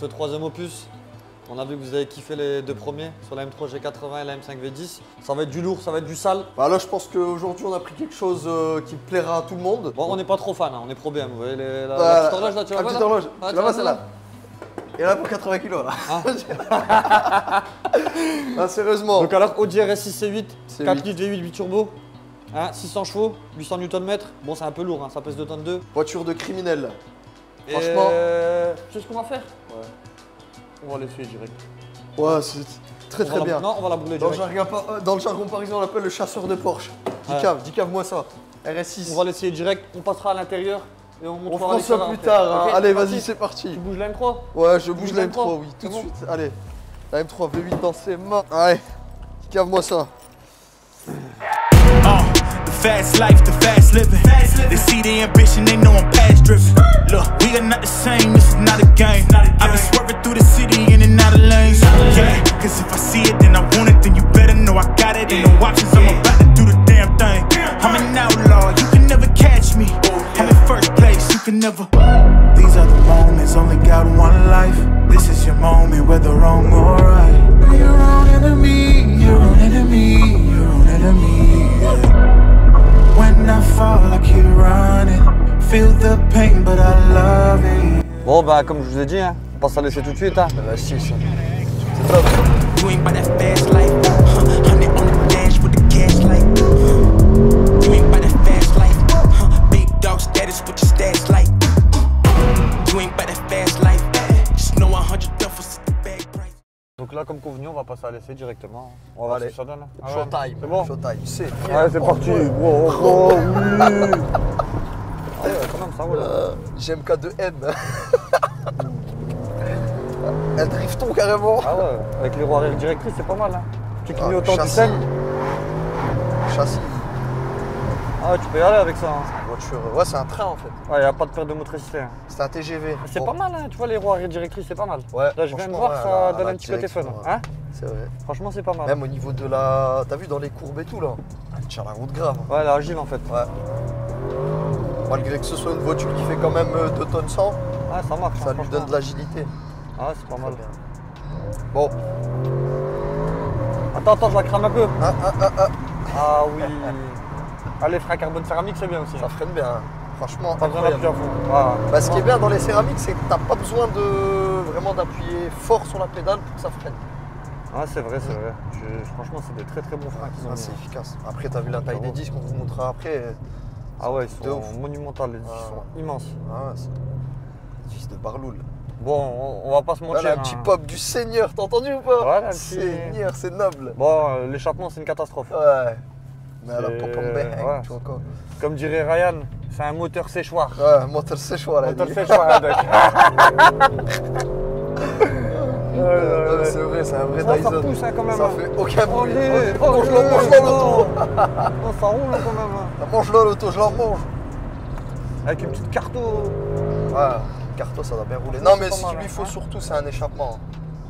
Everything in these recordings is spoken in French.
ce troisième opus. On a vu que vous avez kiffé les deux premiers sur la M3 G80 et la M5 V10. Ça va être du lourd, ça va être du sale. Bah là, je pense qu'aujourd'hui, on a pris quelque chose qui plaira à tout le monde. Bon, on n'est pas trop fan, hein. On est pro BM. Vous voyez la petite horloge là, tu la vois? La petite horloge, ah, tu la vois celle-là? Et là pour 80 kilos là. Ah, sérieusement. Donc alors Audi RS6 C8, C8. 4 litres V8 8 turbo, hein, 600 chevaux, 800 Nm. Bon, c'est un peu lourd, hein, ça pèse 2 tonnes 2. Voiture de criminel. Et Franchement. Tu sais ce qu'on va faire? Ouais. On va l'essayer direct. Ouais, c'est très bien. Non, on va la brûler direct. Dans le jargon parisien, on l'appelle le chasseur de Porsche. Dis-cave-moi ça. RS6. On va l'essayer direct, on passera à l'intérieur et on fera ça plus tard. Hein. Okay, allez, vas-y, c'est parti. Tu bouges la M3? Ouais, je bouge la M3, oui, tout de suite. Allez, la M3 V8 dans ses mains. Allez, cave-moi ça. The fast life, the fast living. They see the ambition, they know I'm past driven. Look, we are not the same, this is not a game. I've been swerving through the city in and out of lanes. Yeah, cause if I see it, then I want it, then you better know I got it. Ain't no options, I'm about to do the damn thing. I'm an outlaw, you can never catch me. I'm in first place, you can never. These are the moments, only got one life. This is your moment, whether wrong or right. Be your own enemy, your own enemy, your own enemy. Yeah. When I fall, I keep running. Feel the pain, but I love it. Bon, bah, comme je vous ai dit, hein, on passe à l'essai tout de suite. Hein. Bah, si, ça. C'est top. You ain't by that fast life. 100 on the dash with the cash light. You ain't by that fast life. Big dog status with your stats like. You ain't by that fast life. Just know 100 duffers at the bag price. Donc là, comme convenu, on va passer à l'essai directement. On va voir ce que ça donne. Ah ouais. Showtime. C'est bon? Showtime, c'est. Ouais, c'est parti. Oh, oh, oui. Ah ouais, quand même, ça roule. GMK2M. Elle drifton carrément. Ah ouais, avec les roues arrière directrices, c'est pas mal. Hein. Petit clignotant du scène. Châssis. Ah ouais, tu peux y aller avec ça. Hein. Voiture. Ouais, c'est un train en fait. Ouais, y a pas de perte de motricité. Hein. C'est un TGV. C'est pas mal, hein. Tu vois, les roues arrière directrices, c'est pas mal. Ouais. Là, je viens de voir, ça donne un petit côté fun. Hein? C'est vrai. Franchement, c'est pas mal. Même au niveau de la. T'as vu dans les courbes et tout là? Elle tient la route grave. Ouais, elle est agile en fait. Ouais. Malgré que ce soit une voiture qui fait quand même 2 tonnes 100, Ouais, ça marche. ça hein, lui donne de l'agilité. Ah ouais, c'est pas mal. Bon. Attends, je la crame un peu. Ah. Ah oui. Allez, frein carbone céramique, c'est bien aussi. Ça freine bien. Franchement, Pas besoin d'appuyer à fond. Ah. Bah, ce qui est bien dans les céramiques, c'est que t'as pas besoin de vraiment d'appuyer fort sur la pédale pour que ça freine. Ah, c'est vrai, c'est vrai. Franchement, c'est des très bon freins qu'ils ont mis. C'est efficace. Après, t'as vu la taille des disques, on vous montrera après. Ah ouais, ils sont monumentales, les disques sont immenses. Ah ouais, c'est fils de Barloul. Bon, on va pas se mentir. Voilà, un petit pop du Seigneur, t'as entendu ou pas? Voilà, Seigneur, c'est noble. Bon, l'échappement, c'est une catastrophe. Ouais. Mais à la pop en bang, ouais. tu vois quoi. Comme dirait Ryan, c'est un moteur séchoir. Ouais, moteur séchoir, là. Moteur séchoir, donc. C'est vrai, c'est un vrai Ça Dyson. pousse hein, quand même. Ça fait aucun bruit. Oh, Mange-le, mange-le l'auto. Non, ça roule quand même. Mange-le l'auto, je la mange. Avec une petite carto. Ouais, carto, ça doit bien rouler. Non, mais ce qu'il lui faut surtout, c'est un échappement.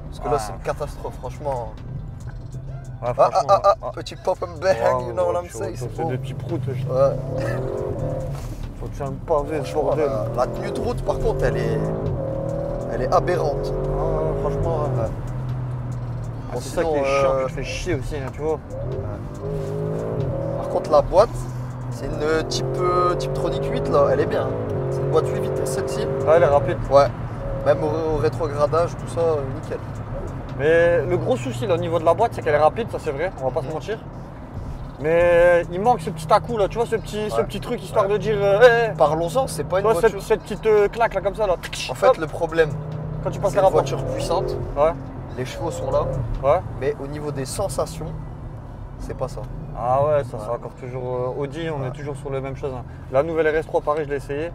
Parce que là, c'est une catastrophe, franchement. Ouais, franchement, petit pop and bang, you know what I'm saying. C'est des petits proutes. Ouais. Faut que tu aies un pavé, ce bordel. La tenue de route, par contre, elle est aberrante. Ah, franchement, ouais. Bon, c'est ça qui est chiant, que tu te fais chier aussi, hein, tu vois. Par contre, la boîte, c'est une type Tronic 8, là, elle est bien. C'est une boîte 8 vitesses, celle-ci. Ah, elle est rapide. Ouais. Même au rétrogradage, tout ça, nickel. Mais le gros souci là, au niveau de la boîte, c'est qu'elle est rapide, ça c'est vrai, on va pas se mentir. Mais il manque ce petit à-coup là, tu vois, ce petit truc histoire de dire. Parlons-en, c'est pas une voiture. Cette petite claque là comme ça là. En fait, le problème, quand tu passes c'est les une rapports. voiture puissante. Ouais. Les chevaux sont là. Ouais. Mais au niveau des sensations, c'est pas ça. Ah ouais, ça c'est encore toujours Audi, on est toujours sur les mêmes choses. Hein. La nouvelle RS3, pareil, je l'ai essayé.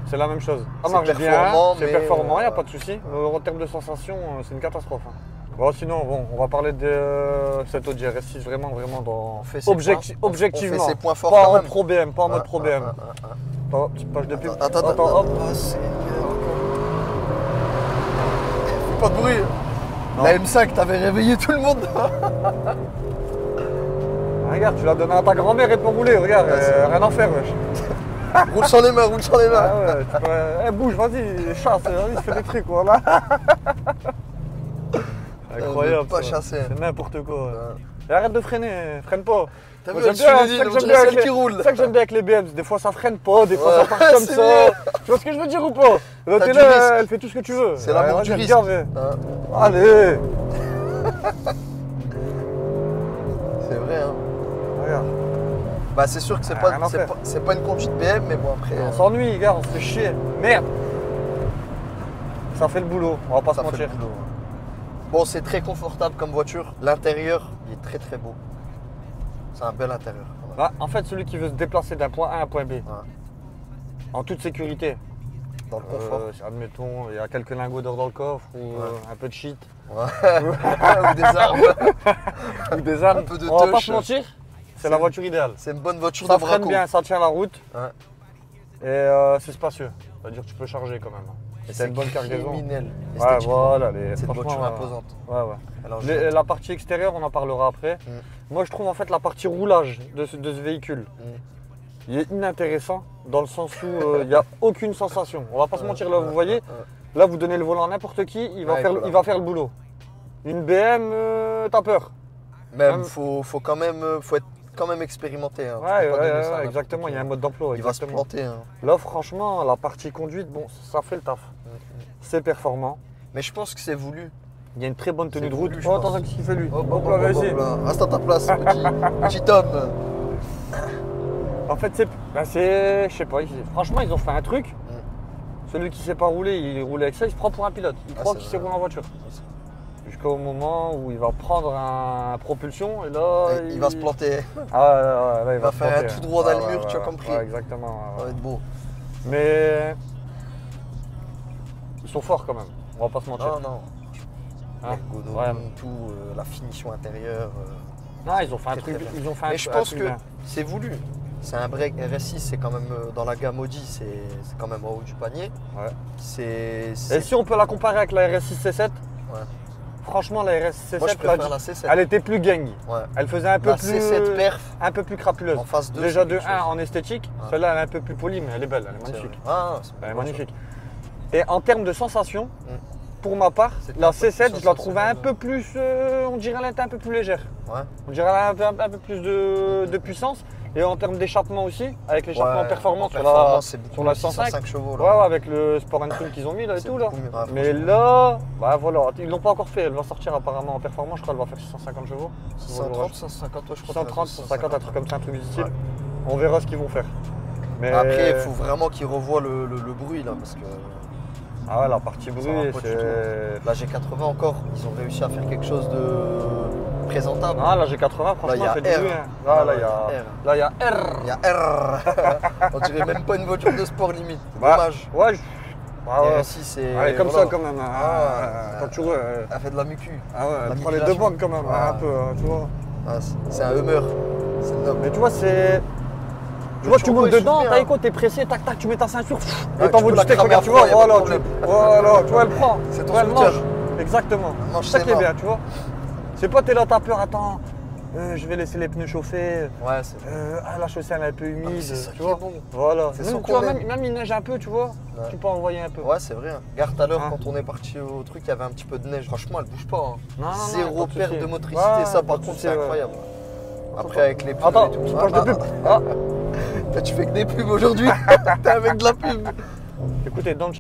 C'est la même chose. Ça marche bien, c'est performant, il n'y a pas de souci. Mais en termes de sensations, c'est une catastrophe. Hein. Bon, sinon, bon, on va parler de cette Audi RS6 vraiment dans objectivement. On fait ses points forts pas quand en même. Pro BM, pas en mode Pro BM. Attends, petite page de pub. Attends, hop. Fais pas de bruit. Non. La M5, t'avais réveillé tout le monde. Regarde, tu l'as donné à ta grand-mère et peut rouler, regarde, rien à faire, wesh. Roule sans les mains, roule sans les mains. Ah ouais, tu peux... Eh, bouge, vas-y, chasse, vas-y, fais des trucs, voilà. Incroyable. Pas ça. chasser. C'est n'importe quoi. Ouais. Et arrête de freiner, freine pas. T'as Moi, vu, celle qui roule. C'est ça que j'aime bien avec les BM. Des fois ça freine pas, des fois Ouais, ça part comme c'est ça. bien. Tu vois ce que je veux dire ou pas? Là, t'es du là, risque. elle fait tout ce que tu veux. C'est l'amour du risque. Regarde, Hein. allez. C'est vrai, hein. Regarde. Bah c'est sûr que c'est Rien à faire. pas une conduite BM, mais bon après. On s'ennuie, gars, on se fait chier. Merde. Ça fait le boulot, on va pas se ça fait mentir. le boulot. Bon, c'est très confortable comme voiture. L'intérieur, il est très très beau. C'est un bel intérieur. Bah, en fait, celui qui veut se déplacer d'un point A à un point B, Ouais. en toute sécurité, Dans le confort. admettons, il y a quelques lingots d'or dans le coffre ou un peu de shit. Ouais. Ou des armes. Ou des armes. Un peu de On va pas touch. se mentir, c'est la voiture idéale. C'est une bonne voiture Ça de freine braco. bien, ça tient la route Ouais. et c'est spacieux. C'est-à-dire que tu peux charger quand même. Et C'est une bonne cargaison. criminel. Ouais, Esthétiquement. voilà, C'est une franchement, voiture imposante. Ouais, ouais. Alors, La partie extérieure, on en parlera après. Moi, je trouve en fait la partie roulage de ce véhicule, il est inintéressant dans le sens où il n'y a aucune sensation. On va pas se mentir, là, vous voyez, là, vous donnez le volant à n'importe qui, il va faire le boulot. Une BM, t'as peur. Même, faut être quand même expérimenté. Hein. Ouais, Faut pas donner ça à exactement, il y a un mode d'emploi. Il va se planter. Hein. Là, franchement, la partie conduite, bon, ça fait le taf. C'est performant. Mais je pense que c'est voulu. Il y a une très bonne tenue C'est de route. voulu, je Oh, pense. attends, qu'est-ce qu'il fait lui? Hop, Hop là, vas-y. Reste à ta place, petit homme. En fait, je sais pas, franchement, ils ont fait un truc. Celui qui sait pas rouler, il roule avec ça, il se prend pour un pilote. Il croit qu'il sait rouler en voiture. Jusqu'au moment où il va prendre un propulsion et là. Il va se planter. Ah, là, il va se faire planter. un tout droit dans le mur, tu as compris. Ouais, exactement. Ça va être beau. Mais. Ils sont forts quand même, on va pas se mentir. Non. Hein, L'ergonomie, vraiment. tout, la finition intérieure. Non, ils ont fait un Très, truc. très bien. Ils ont fait un Mais je pense truc que bien. c'est voulu. C'est un break RS6, c'est quand même dans la gamme Audi, c'est quand même en haut du panier. Ouais. C'est. Et si on peut la comparer avec la RS6 C7, Ouais. franchement, la RS6 Moi, je C7, préfère la C7. elle était plus gang. Ouais. Elle faisait un peu La plus. C7 perf. Un peu plus crapuleuse. En phase 2. Déjà c'est de quelque 1 chose. en esthétique, Ouais. celle-là elle est un peu plus polie, mais elle est belle, elle est C'est magnifique. vrai. Ah, c'est Elle est bon, magnifique. Et en termes de sensation, pour ma part, C'était la un peu plus C7, je la trouvais un sensationnel. peu plus. On dirait qu'elle était un peu plus légère. Ouais. On dirait qu'elle avait un peu plus de puissance. Et en termes d'échappement aussi, avec l'échappement Ouais, performant en sur performance, c'est beaucoup sur la plus 105. 105 chevaux. Ouais, Là. ouais, avec le Sport and Tune qu'ils ont mis là et C'est tout là. beaucoup mieux. Ouais, Mais franchement. là, bah voilà, ils l'ont pas encore fait. Elle va sortir apparemment en performance. Je crois qu'elle va faire 650 chevaux. 130, 150, ouais, je crois. 130, 150, un truc comme ça, un truc du style. Ouais. On verra ce qu'ils vont faire. Mais Après, il faut vraiment qu'ils revoient le bruit là, parce que ah ouais, la partie bruit, ça va pas du c'est. la G80 encore, ils ont réussi à faire quelque chose de présentable. Ah, la G80, franchement, il y a elle fait R. du bruit. Hein. Là, là, il y a R. Là, il y a R. Il y a R. On dirait même pas une voiture de sport limite. Bah, Dommage. Ouais, ah ouais. RSI, c'est. Elle est comme voilà. ça quand même. Hein. Ah, Quand tu vois. Elle fait de la mucu. Ah ouais, La elle prend les deux mutilation. banques quand même, Ouais. hein, un peu, hein, tu vois. Ah, c'est un Hummer. C'est noble. Mais tu vois, c'est. Tu Le vois, tu turbo, montes il chauffe dedans, bien. t'as écho, t'es pressé, tac tac, tu mets ta ceinture, Ouais, et t'envoies tu peux du la steak, cramer regarde, tu à vois, fond, y a pas de voilà, problème. voilà, tu vois, elle prend. C'est ton Tu vois, elle scooter. mange. Exactement. Elle mange C'est ça ses qui est mains. bien, tu vois. C'est pas t'es là, t'as peur, attends, je vais laisser les pneus chauffer, Ouais, c'est la chaussée elle est un peu humide, c'est ça tu qui vois. est bon. Voilà. C'est Même, ça tu vois, qu'on même il neige un peu, tu vois, Ouais. tu peux envoyer un peu. Ouais, c'est vrai. Regarde, tout à l'heure, Hein. quand on est parti au truc, il y avait un petit peu de neige. Franchement, elle bouge pas. Hein. Non, non, non, Zéro pas de perte souci. de motricité, Ouais, ça, pas par de contre, souci, c'est ouais. incroyable. Après, avec les pubs Attends, et tout. tu penches de pub. Ah. Tu fais que des pubs aujourd'hui. T'es avec de la pub. Écoutez, dans le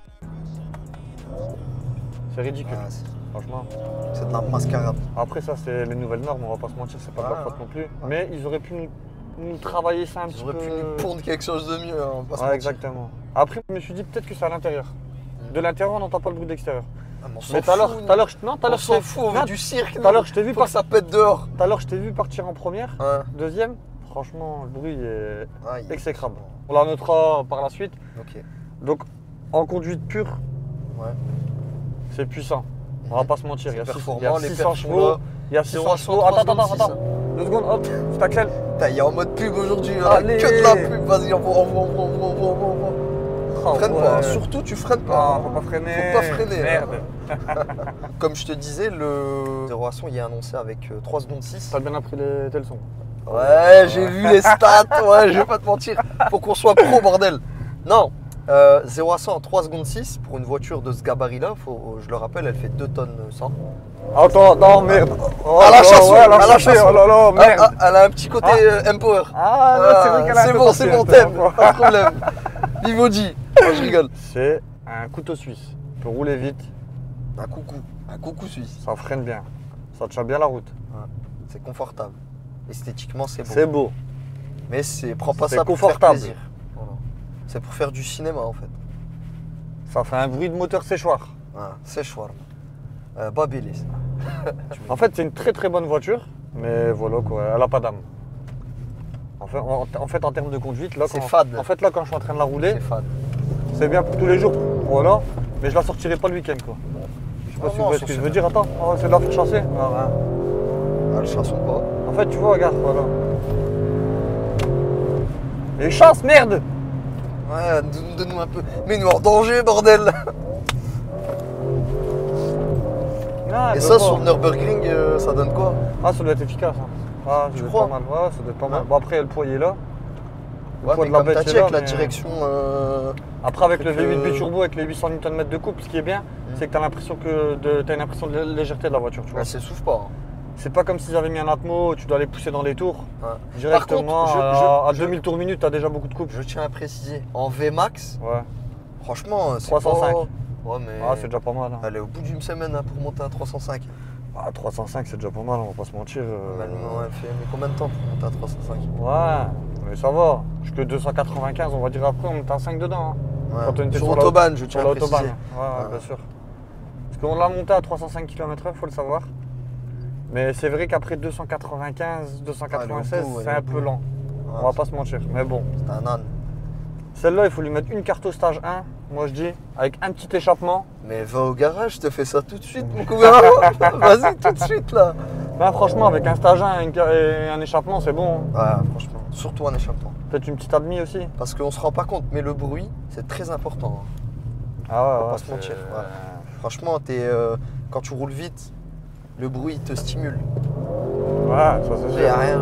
c'est ridicule, Ah, franchement. c'est de la mascarade. Après ça c'est les nouvelles normes, on va pas se mentir, c'est pas de Ouais, leur faute ouais. non plus. Mais ils auraient pu nous travailler ça un Ils petit auraient peu. pu nous pondre quelque chose de mieux. Hein, on va pas se Ouais, mentir. exactement. Après je me suis dit peut-être que c'est à l'intérieur. De l'intérieur on n'entend pas le bruit d'extérieur. Ah, mais on s'en Mais tout à l'heure, fout, tout à l'heure, non, tout à on l'heure, s'en je t'ai- fout, on non, veut du cirque. tout à l'heure je t'ai vu Faut que ça pète dehors. Tout à l'heure je t'ai vu partir en première, Ouais. deuxième. Franchement le bruit est Ah, il est- exécrable. On la notera par la suite. Ok. Donc en conduite pure, Ouais. c'est puissant. On va pas se mentir, il y a C'est 600 performant, les perfs sont chevaux. là. Il y a 600 chevaux. Attends, 2 secondes, hop, je t'accèle. Putain, il est en mode pub aujourd'hui. Hein. Allez. Que de la pub. Vas-y, envoie. Oh, Freine ouais. pas. Hein. Surtout, tu freines pas. Ah, faut pas freiner. Faut pas freiner. Merde. Comme je te disais, le 0 à 100, il est annoncé avec 3 secondes 6. T'as bien appris tes leçons. Ouais, j'ai vu les stats, ouais, je vais pas te mentir. Faut qu'on soit pro, bordel. Non, 0 à 100 en 3 secondes 6 pour une voiture de ce gabarit-là, je le rappelle, elle fait 2 tonnes 100. Attends, non, merde. Oh, à la chanson, ouais, à la chanson. Oh là là, merde. Elle a un petit côté Empower. Ah, c'est vrai qu'elle a c'est bon, c'est bon, t'aimes, pas de problème. Vive Audi. Oh, je rigole. C'est un couteau suisse. Tu peux rouler vite. Un coucou suisse. Ça freine bien. Ça tient bien la route. Ouais. C'est confortable. Esthétiquement, c'est beau. C'est beau. Mais prends pas ça pour faire plaisir. Voilà. C'est pour faire du cinéma en fait. Ça fait un bruit de moteur séchoir. Ah, séchoir. Babilis. En fait, c'est une très très bonne voiture, mais voilà quoi, elle a pas d'âme. En fait, en termes de conduite, là, c'est fade. En fait, là, quand je suis en train de la rouler, c'est fade. C'est bien pour tous les jours, voilà. Mais je la sortirai pas le week-end quoi. Je sais pas si vous voyez ce que je veux dire. Attends, c'est de la faire chasser. Ah, le chasse ou pas. En fait, tu vois, regarde, voilà. Les chasses, merde. Ouais, donne-nous un peu. Mets-nous en danger, bordel. Ah, et ça, sur le Nürburgring, ça donne quoi? Ah, ça doit être efficace. Hein. Ah, tu crois? Pas mal. Ouais, ça doit être pas mal. Bon, après, le poids il est là. Ouais, mais comme t'as dit avec la direction. Après, avec le V8 biturbo, avec les 800 Nm de couple, ce qui est bien, c'est que t'as l'impression de légèreté de la voiture. Tu vois. Elle s'essouffle pas. Hein. C'est pas comme s'ils avaient mis un Atmo, tu dois les pousser dans les tours. Ouais. Directement, par contre, à 2000 tours minute, t'as déjà beaucoup de couple. Je tiens à préciser, en VMAX, ouais. Franchement, c'est 305. Pas... Ouais, mais ah, c'est déjà pas mal. Hein. Elle est au bout d'une semaine hein, pour monter à 305. Ah, 305, c'est déjà pas mal, on va pas se mentir. Elle fait mais combien de temps pour monter à 305? Ouais, mais ça va. Jusque 295, on va dire après, on monte à 5 dedans. Hein. Ouais. Quand on était sur l'autobahn, je tiens à préciser. Ouais, bien sûr. Parce qu'on l'a monté à 305 km/h, faut le savoir. Mais c'est vrai qu'après 295, 296, c'est un peu lent. On va pas se mentir, mais bon. C'est un âne. Celle-là, il faut lui mettre une carte au stage 1, moi je dis, avec un petit échappement. Mais va au garage, je te fais ça tout de suite, mon cousin. Vas-y, tout de suite là. Ben, franchement, avec un stage 1 et un échappement, c'est bon. Ouais, franchement. Surtout un échappement. Peut-être une petite admis aussi. Parce qu'on se rend pas compte, mais le bruit, c'est très important. Ah ouais, faut pas se mentir. Ouais. Franchement, quand tu roules vite, le bruit te stimule. Ouais, ça c'est sûr. Il n'y a rien.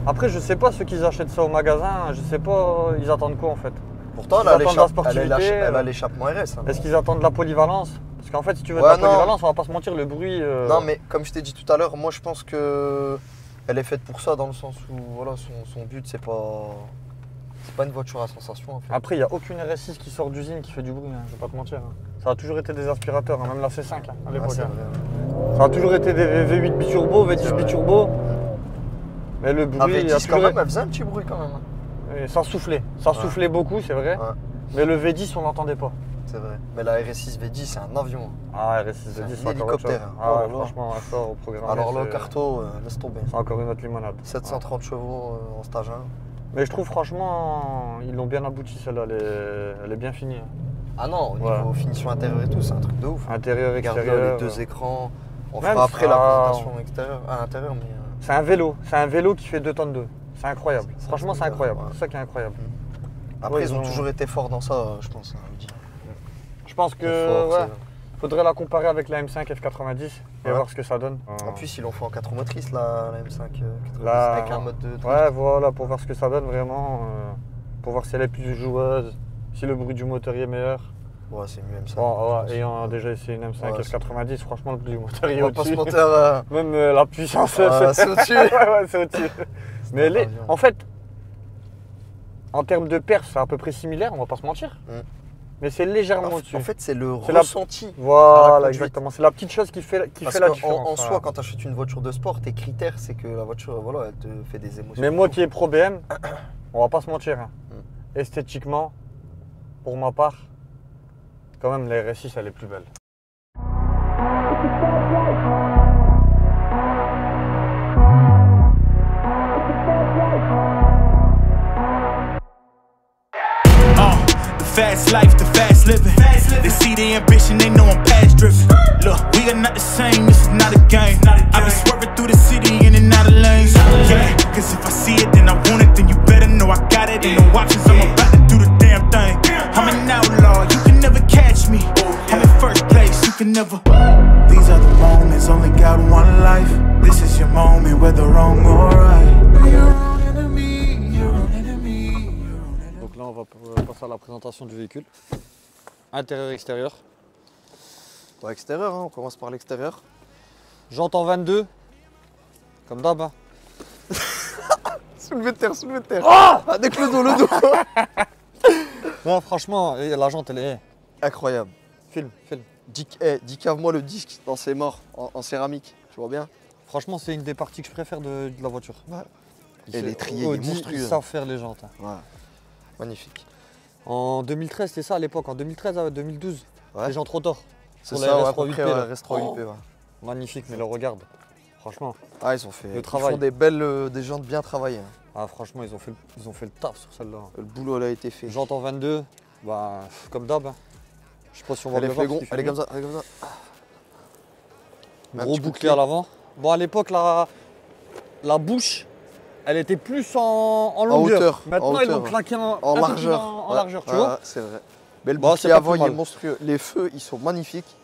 Après, je sais pas ceux qui achètent ça au magasin, je sais pas, ils attendent quoi en fait. Pourtant, elle a l'échappement RS. Hein. Est-ce qu'ils attendent la polyvalence? Parce qu'en fait, si tu veux de la polyvalence, on va pas se mentir, le bruit. Non, mais comme je t'ai dit tout à l'heure, moi je pense que elle est faite pour ça, dans le sens où voilà, son but, c'est pas une voiture à sensation en fait. Après, il n'y a aucune RS6 qui sort d'usine qui fait du bruit, hein, je vais pas te mentir. Hein. Ça a toujours été des aspirateurs, hein, même la C5 hein, à l'époque. Ça a toujours été des V8 biturbo, V10 biturbo. Mais le bruit, il y a quand même, elle faisait un petit bruit quand même. Et ça soufflait. Ça soufflait beaucoup, c'est vrai. Ouais. Mais le V10, on n'entendait pas. C'est vrai. Mais la RS6 V10, c'est un avion. Ah, RS6 V10, c'est un hélicoptère. Ah, ouais, franchement, ça au programme. Alors le carto, laisse tomber. C'est encore une autre limonade. 730 chevaux en stage 1. Mais je trouve franchement, ils l'ont bien abouti celle-là, elle est bien finie. Ah non, au niveau finition intérieure et tout, c'est un truc de ouf. Intérieur, extérieur. Les deux écrans. On fera après la présentation extérieure, à l'intérieur. Mais c'est un vélo qui fait 2 tonnes 2. C'est incroyable. Franchement, c'est incroyable. C'est ça qui est incroyable. Après, ils ont toujours été forts dans ça, je pense. Je pense que faudrait la comparer avec la M5 F90 et voir ce que ça donne. En plus, ils l'ont fait en 4 roues motrices, la M5 90, avec un mode de... Ouais, voilà, pour voir ce que ça donne vraiment. Pour voir si elle est plus joueuse, si le bruit du moteur est meilleur. Ouais, c'est mieux M5. Bon, ayant déjà essayé une M5 F90, franchement, le bruit du moteur est au-dessus. Même la puissance, c'est au-dessus. Ouais, c'est au-dessus. Mais en fait, en termes de perf, c'est à peu près similaire, on va pas se mentir. Mais c'est légèrement au-dessus. En fait, c'est le ressenti. Voilà, exactement. C'est la petite chose qui fait la différence. En soi, quand tu achètes une voiture de sport, tes critères, c'est que la voiture, voilà, elle te fait des émotions. Mais moi qui est pro BM, on va pas se mentir. Hein. Esthétiquement, pour ma part, quand même, la RS6, elle est plus belle. Fast life, the fast living. They see the ambition, they know I'm past driven. Look, we are not the same, this is not a game. I be swerving through the city in and out of lanes. Yeah, cause if I see it, then I want it, then you better know I got it. Ain't no options, I'm about to do the damn thing. I'm an outlaw, you can never catch me. I'm in first place, you can never These are the moments, only got one life. This is your moment, whether wrong or right. Your own enemy, your own enemy. Donc là, on va passer à la présentation du véhicule. Intérieur, extérieur. Bon, extérieur, hein, on commence par l'extérieur. J'entends 22. Comme d'hab. Hein. Soulevé de terre, soulevé de terre. Oh avec le dos, le dos. Non, franchement, la jante, elle est Incroyable. film. Cave-moi le disque dans ses morts en céramique, tu vois bien. Franchement, c'est une des parties que je préfère de la voiture. Ouais. Et les triers, Audi, monstrueux. ils savent faire les jantes. Hein. Ouais. Magnifique. En 2013, c'était ça à l'époque. En 2013 à 2012, Ouais. les jantes Rotor. C'est Pour ça, la ouais, RS3 à peu près, UP, ouais, là. RS3 UP, ouais. Magnifique, mais le regarde. Franchement. Ah, ils ont fait Le travail. Ils font des belles, des jantes bien travaillées. Hein. Ah, franchement, ils ont fait le taf sur celle-là. Le boulot, là, a été fait. J'entends 22, bah, comme d'hab. Hein. Je sais pas si on va Elle est bien voir. flégon, parce qu'il elle est fait comme ça, elle est comme ça. nuit. Un Gros petit coup de bouclier clé. à l'avant. Bon, à l'époque, la bouche, elle était plus en longueur. hauteur, Maintenant, en ils l'ont hauteur, claqué En un peu plus largeur. en Ouais, largeur, tu ouais, vois. ouais, c'est vrai. Mais le Bon, bouclier c'est pas avant, plus il est mal. monstrueux. Les feux, ils sont magnifiques.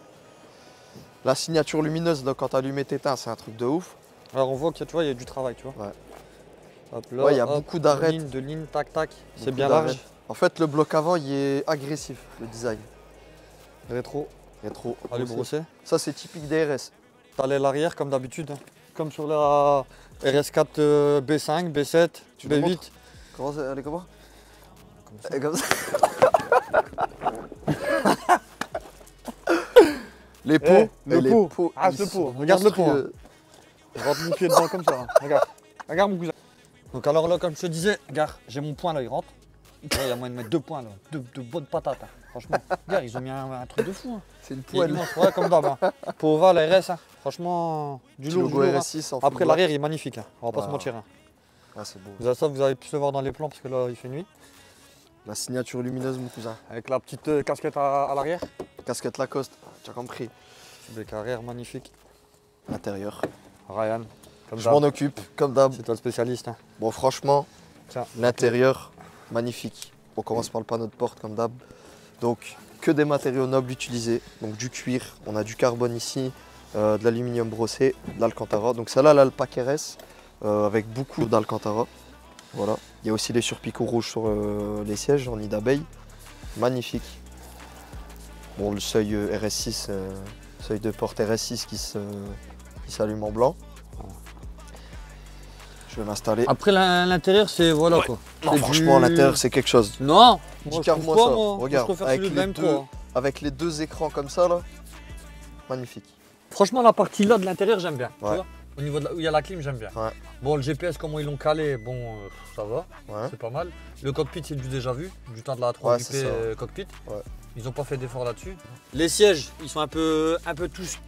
La signature lumineuse, là, quand t'allumes et t'éteins, c'est un truc de ouf. Alors, on voit qu'il y a du travail, tu vois. Ouais. Hop là, Ouais, il y a hop, beaucoup d'arêtes. De lignes, tac, tac. C'est Beaucoup bien d'arêtes. large. En fait, le bloc avant, il est agressif, le design. Rétro, Rétro. allez brosser. Ça, c'est typique des RS. T'as l'aile arrière comme d'habitude, hein. Comme sur la RS4 B5, B7, Tu nous B8. montres Comment ça, elle est comment Elle est comme ça. Les pots, le les pot. pots, Ah, ils c'est le pot. sont Regarde le pot, monstrueux. Je rentre mon pied dedans comme ça. Hein. Regarde. Regarde mon cousin. Donc alors là, comme je te disais, regarde, j'ai mon poing là, il rentre. Là, il y a moyen de mettre 2 points là. De bonnes patates. Hein. Franchement. Regarde, ils ont mis un truc de fou. Hein. C'est une Il est poêle. immense, ouais, comme d'hab. Hein. Pour Oval, RS, hein. Franchement, du Petit lourd, du logo lourd. Hein. RS6 en Après, full l'arrière, il est magnifique. Hein. On va pas Ouais. se mentir. Hein. black. Ah, c'est beau. Vous avez ça, vous avez pu le voir dans les plans parce que là, il fait nuit. La signature lumineuse, mon cousin. Avec la petite casquette à l'arrière. Casquette Lacoste, tu as compris. Petit bec arrière, magnifique. L'intérieur. Ryan, comme Je d'hab. m'en occupe, comme d'hab. C'est toi le spécialiste. Hein. Bon, franchement, Tiens. l'intérieur, magnifique. On commence par le panneau de porte, comme d'hab. Donc, que des matériaux nobles utilisés. Donc, du cuir, on a du carbone ici, de l'aluminium brossé, de l'Alcantara. Donc, celle-là, là, le pack RS, avec beaucoup d'Alcantara. Voilà. Il y a aussi les surpicots rouges sur les sièges en nid d'abeille. Magnifique. Bon, le seuil RS6, seuil de porte RS6 qui s'allume en blanc. Je vais m'installer. Après l'intérieur, c'est voilà quoi. Non, C'est franchement, du- l'intérieur, c'est quelque chose. Non, moi, je Dis-moi trouve ça. pas, moi. Regarde, Moi, je préfère avec celui de la les M3. deux. hein. Avec les deux écrans comme ça, là. Magnifique. Franchement, la partie là de l'intérieur, j'aime bien. Tu Ouais. vois au niveau de où il y a la clim, j'aime bien. Ouais. Bon, le GPS, comment ils l'ont calé, bon, ça va, Ouais. c'est pas mal. Le cockpit, c'est du déjà vu, du temps de la 3UP Ouais, c'est ça. cockpit. Ouais. Ils n'ont pas fait d'effort là-dessus. Les sièges, ils sont un peu tous,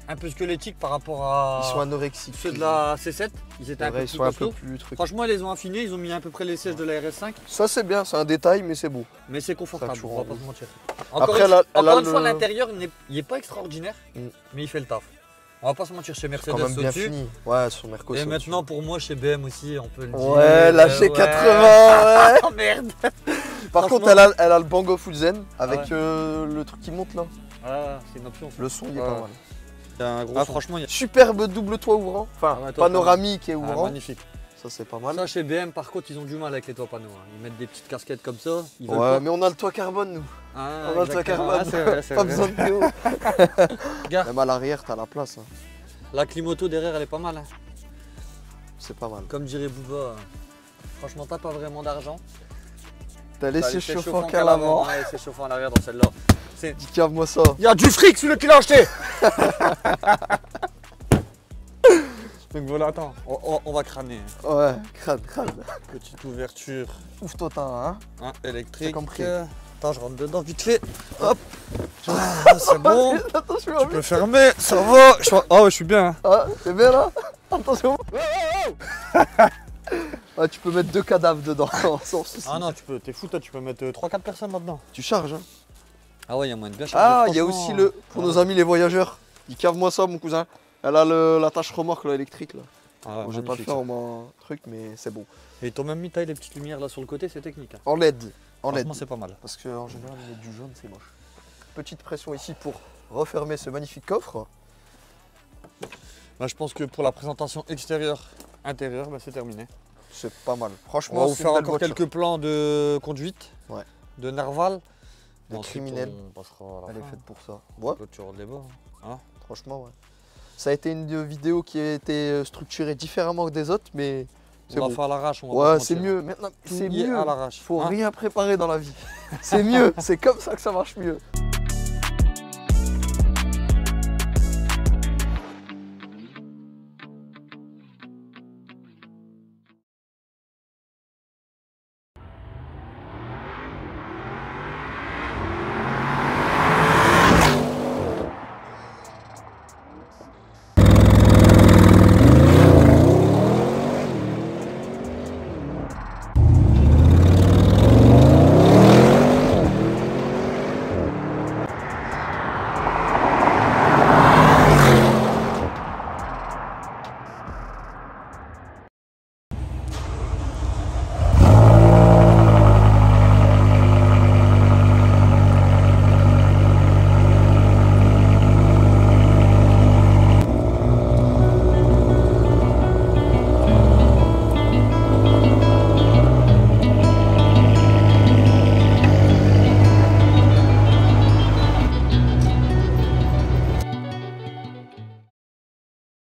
un peu squelettiques par rapport à Ils sont anorexiques. ceux de la C7. Ils étaient C'est un vrai, peu ils plus sont un peu costauds. plus trucs. Franchement, ils les ont affinés, ils ont mis à peu près les sièges de la RS5, Ça, c'est bien, c'est un détail, mais c'est beau. mais c'est confortable, Ça, tu on va rends pas ouf. se mentir. Après, elle a Encore une fois, le- l'intérieur, il n'est pas extraordinaire, Mm. mais il fait le taf. On va pas se mentir, chez C'est Mercedes, quand même c'est bien au-dessus. fini. Ouais, sur Merco. Et c'est maintenant, au-dessus. pour moi, chez BM aussi, on peut le dire. Ouais, la G80, ouais. Oh merde. Par Franchement- contre, elle a le Bang Olufsen avec Ah le truc qui monte là. Ah, c'est une option. Le son, il est Ouais. pas mal. Il y a un gros franchement, il y a Superbe double toit ouvrant. Enfin, Ah ouais, toit panoramique et Ah, ouvrant. magnifique. Ça, c'est pas mal. Ça, chez BM, par contre, ils ont du mal avec les toits panneaux. Hein. Ils mettent des petites casquettes comme ça. Ils veulent Ouais, pas. mais on a le toit carbone, nous. Ah, On a le toit exactement. carbone. Ah, c'est vrai, c'est Pas vrai. besoin de PO. Regarde, Même à l'arrière, t'as la place. Hein. la climoto derrière, elle est pas mal. Hein. C'est pas mal. Comme dirait Bouba, franchement, t'as pas vraiment d'argent. T'as laissé T'as chauffant qu'à l'avant. Ouais, c'est chauffant à l'arrière dans celle-là. Dis, cave-moi ça. Il y a du fric, celui qui l'a acheté. Donc voilà, attends, on va crâner. Ouais, crâne, crâne. Petite ouverture Ouf, toi, hein. hein, électrique. J'ai compris. Attends, je rentre dedans vite fait. Hop. Ah, c'est bon. Attention, Tu peux fermer, ça va. Ah ouais, je suis bien. Hein. Ah, c'est bien là. Attention. Ah, tu peux mettre 2 cadavres dedans sans souci. Ah non, t'es fou, toi, tu peux mettre 3-4 personnes là-dedans. Tu charges, hein. Ah ouais, il y a moyen de bien charger. Ah, il y a franchement. aussi le. Pour nos amis les voyageurs. Dis, cave-moi ça, mon cousin. Elle a la tâche remorque là, électrique là. Ah ouais, Bon, je vais pas le magnifique, faire ça. en mon truc, mais c'est bon. Et ils t'ont même mis taille les petites lumières là sur le côté, c'est technique. Hein. En LED. En LED. Franchement, c'est pas mal. Parce qu'en général, ils mettent du jaune, c'est moche. Petite pression ici pour refermer ce magnifique coffre. Bah, je pense que pour la présentation extérieure-intérieure, bah, c'est terminé. C'est pas mal. Franchement, on va vous faire encore quelques plans de conduite, ouais, de narval, de criminel. On passera à la Elle fin. est faite pour ça. Ouais. Clôture de débat. Hein, franchement, ouais. Ça a été une vidéo qui a été structurée différemment que des autres, mais on va faire à l'arrache. Ouais, c'est mieux. Maintenant, c'est mieux. À l'arrache. Faut rien préparer dans la vie. C'est mieux. C'est comme ça que ça marche mieux.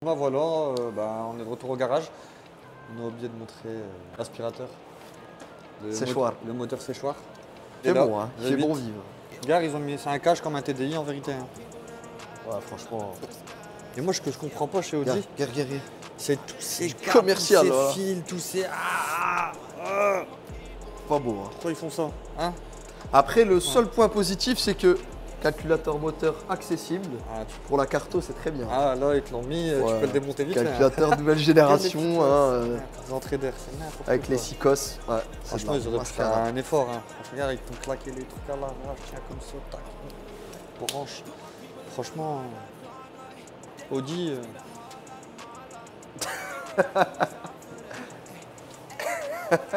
Voilà, on est de retour au garage. On a oublié de montrer l'aspirateur. Le moteur séchoir. C'est bon, hein. C'est bon vivre. Regarde, ils ont mis, c'est un cache comme un TDI en vérité. Hein. Ouais, franchement. Et moi, ce que je comprends pas chez Audi, c'est tous ces câbles, tous ces fils, tous ces. Pas beau, hein. Pourquoi ils font ça, hein? Après, le seul point positif, c'est que calculateur moteur accessible. Pour la carto, c'est très bien. Ah là, ils te l'ont mis, tu peux le démonter vite. Calculateur nouvelle génération. Les entrées d'air, c'est n'importe quoi. Avec les SICOS. Ouais, franchement, ils auraient pu faire un effort. Hein. Regarde, ils t'ont claqué les trucs à l'arrache, tiens, comme ça, tac, branche. Franchement, Audi.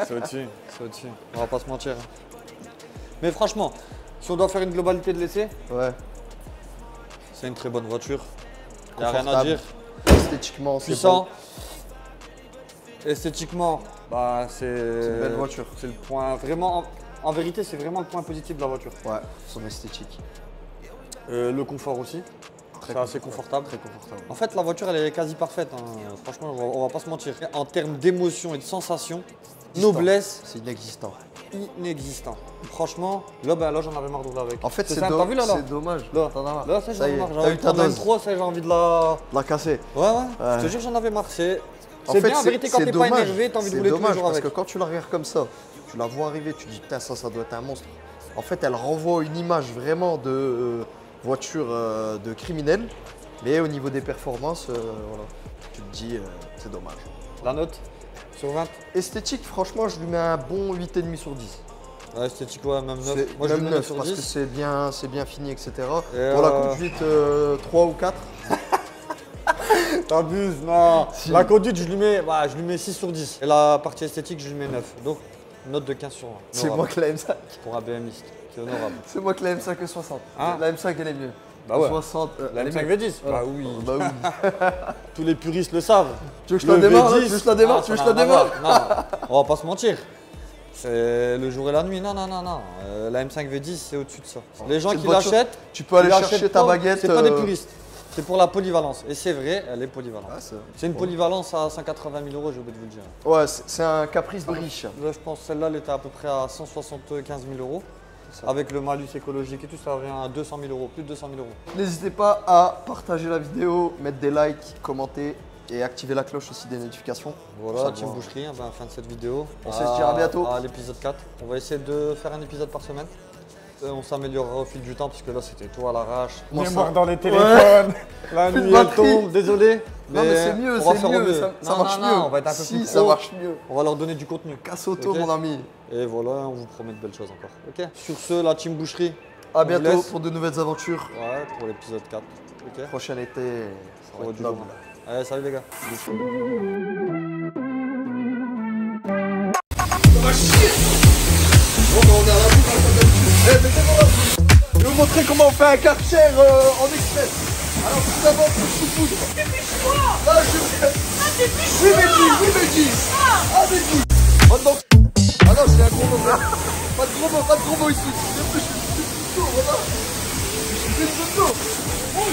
C'est au-dessus, c'est au-dessus. On va pas se mentir. Mais franchement, si on doit faire une globalité de l'essai, c'est une très bonne voiture. Il n'y a rien à dire. Esthétiquement, c'est puissant. Bon. Esthétiquement, bah, c'est une belle voiture. C'est le point vraiment. En vérité, c'est vraiment le point positif de la voiture. Ouais, son esthétique. Le confort aussi. C'est assez confortable. Très confortable. En fait, la voiture, elle est quasi parfaite. Hein. Franchement, on va pas se mentir. En termes d'émotion et de sensation, noblesse, c'est inexistant. Inexistant. Franchement, là j'en avais marre de rouler avec. En fait, c'est dommage. Là, ça j'en ai marre. J'ai envie de prendre une trop, ça j'ai envie de la casser. Ouais. Je te jure, j'en avais marre. C'est bien en vérité quand t'es pas énervé, t'as envie de rouler tous les jours avec. Parce que quand tu la regardes comme ça, tu la vois arriver, tu dis putain, ça doit être un monstre. En fait, elle renvoie une image vraiment de voiture de criminel, mais au niveau des performances, voilà, tu te dis c'est dommage. La note sur 20? Esthétique, franchement, je lui mets un bon 8,5 sur 10. Ouais, esthétique, ouais, même 9. Moi, même je lui mets 9 sur 10. Parce que c'est bien fini, etc. Pour la conduite, 3 ou 4. T'abuses, non. Si. La conduite, je lui mets 6 sur 10. Et la partie esthétique, je lui mets 9. Donc, note de 15 sur 20. C'est moi qui la M5. Pour un BMiste, c'est honorable. C'est moi qui la M5 que 60. Hein, la M5, elle est mieux. Bah ouais. 60, la M5 V10. Bah oui. Bah oui. Tous les puristes le savent. Tu veux que je la démarre? Tu veux que je la démarre? Tu veux que je la démarre? Non, on va pas se mentir. C'est le jour et la nuit. Non. La M5 V10, c'est au-dessus de ça. Les gens qui l'achètent, tu peux aller chercher ta baguette. C'est pas des puristes. C'est pour la polyvalence. Et c'est vrai, elle est polyvalente. Ah, c'est une polyvalence à 180 000 €, j'ai oublié de vous le dire. Ouais, c'est un caprice de riche. Là, je pense que celle-là, elle était à peu près à 175 000 €. Avec le malus écologique et tout, ça revient à 200 000 €, plus de 200 000 €. N'hésitez pas à partager la vidéo, mettre des likes, commenter et activer la cloche aussi des notifications. Voilà, Team Boucherie, fin de cette vidéo. On se dit à bientôt. À l'épisode 4. On va essayer de faire un épisode par semaine. On s'améliorera au fil du temps parce que là c'était tout à l'arrache. Mémoire dans les téléphones. La nuit elle tombe, désolé. Non mais c'est mieux, ça marche mieux. On va être un peu plus pro. Ça marche mieux. On va leur donner du contenu. Casse auto mon ami. Et voilà, on vous promet de belles choses encore. Ok. Sur ce, la Team Boucherie. À bientôt pour de nouvelles aventures. Ouais, pour l'épisode 4. Ok. Prochain été, ça va être noble. Allez, salut les gars. On est à la boue, vous montrer comment on fait un Karcher en express. Alors tout d'abord, sous poudre. Dépêche-toi. Là, oui, Mehdi. Ah, Mehdi. Oh non. Ah non, c'est un gros mot. Pas de gros mots ici. Je suis sous l'eau, voilà. Je suis sous l'eau. Oui.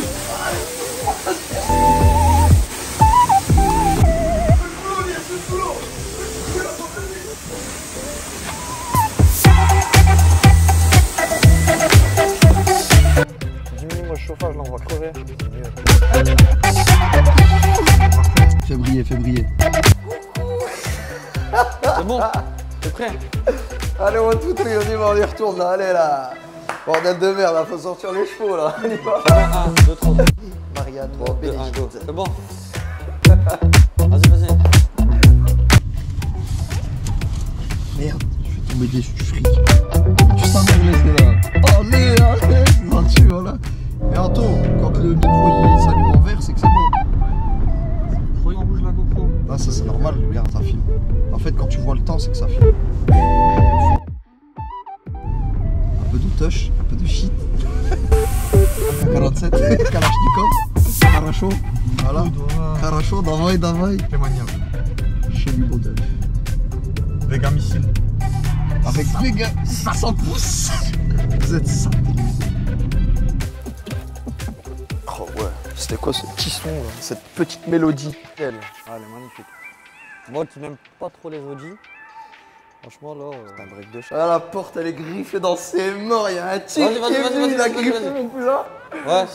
Diminue-moi le chauffage, là on va crever. Fais briller. C'est bon. T'es prêt? Allez, on va tout on y retourne là, allez là. Bordel de merde, là, faut sortir les chevaux là, on y va. 1, 2, 3. Marianne, 3, 2, 1, go. Bénédicte. C'est bon. Vas-y. Merde, je vais tomber déçu, fric. Tu sens bien laisser là. Allez, c'est gentil, voilà. Mais attends, quand le micro il s'allume en vert, c'est que c'est bon. Pourquoi il en rouge la GoPro? Ah, ça c'est normal, regarde, ça filme. En fait, quand tu vois le temps, c'est que ça filme. Un peu de touch, un peu de shit. 47, Kalachnikov, Karacho, voilà. Karacho, давай. C'est maniable. Chez lui, modèle. Vega missile. Avec Vega, 500 pouces. Vous êtes satellisés. Oh ouais, c'était quoi ce petit son là, cette petite mélodie? Elle est magnifique. Moi qui n'aime pas trop les Audi, franchement là. C'est un break de chat. Ah, la porte elle est griffée dans ses morts, il y a un tigre Vas-y, qui est venu, il a griffé mon cousin. Ouais,